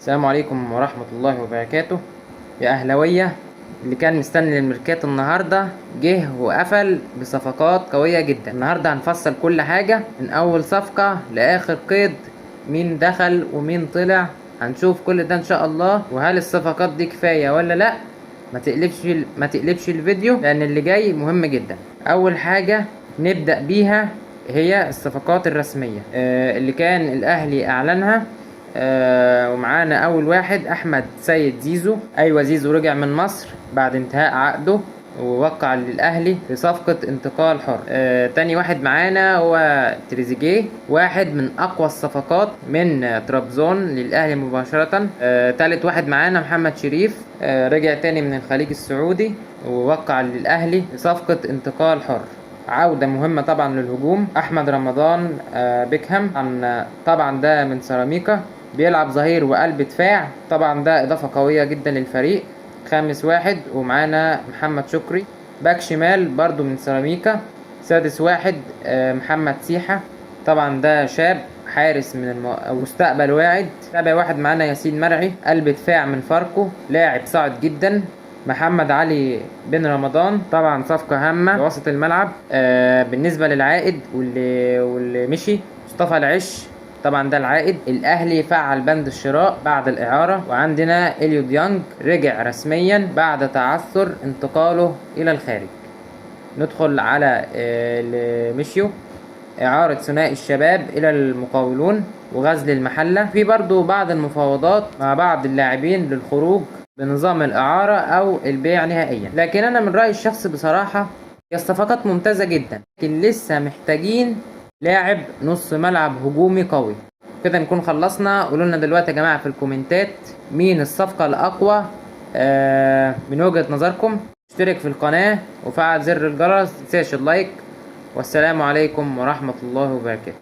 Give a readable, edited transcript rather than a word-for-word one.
السلام عليكم ورحمة الله وبركاته. يا أهلاوية، اللي كان مستني الميركاتو النهاردة جه وقفل بصفقات قوية جدا. النهاردة هنفصل كل حاجة من أول صفقة لآخر قيد، مين دخل ومين طلع، هنشوف كل ده إن شاء الله. وهل الصفقات دي كفاية ولا لأ؟ ما تقلبش الفيديو لأن اللي جاي مهم جدا. أول حاجة نبدأ بيها هي الصفقات الرسمية اللي كان الأهلي أعلنها. ومعانا اول واحد احمد سيد زيزو. ايوه، زيزو رجع من مصر بعد انتهاء عقده ووقع للاهلي في صفقة انتقال حر. تاني واحد معانا هو تريزيجيه، واحد من اقوى الصفقات من طرابزون للاهلي مباشرة. تالت واحد معانا محمد شريف، رجع تاني من الخليج السعودي ووقع للاهلي في صفقة انتقال حر. عودة مهمة طبعا للهجوم احمد رمضان بيكهام، طبعا ده من سيراميكا، بيلعب ظهير وقلب دفاع، طبعا ده اضافة قوية جدا للفريق. خامس واحد ومعانا محمد شكري، باك شمال برضو من سيراميكا. سادس واحد محمد سيحة، طبعا ده شاب حارس من مستقبل واعد. سابع واحد معانا ياسين مرعي، قلب دفاع من فاركو، لاعب صاعد جدا. محمد علي بن رمضان، طبعا صفقة هامة في وسط الملعب. بالنسبة للعائد واللي مشي، مصطفى العش، طبعا ده العائد. الاهلي فعل بند الشراء بعد الاعاره. وعندنا اليو ديانج رجع رسميا بعد تعثر انتقاله الى الخارج. ندخل على اللي مشيوا. اعاره ثنائي الشباب الى المقاولون وغزل المحله. في برضو بعض المفاوضات مع بعض اللاعبين للخروج بنظام الاعاره او البيع نهائيا. لكن انا من رايي الشخصي بصراحه هي الصفقات ممتازه جدا، لكن لسه محتاجين لاعب نص ملعب هجومي قوي. كده نكون خلصنا. قولوا لنا دلوقتي يا جماعه في الكومنتات مين الصفقه الاقوى من وجهه نظركم. اشترك في القناه وفعل زر الجرس، متنساش اللايك. والسلام عليكم ورحمه الله وبركاته.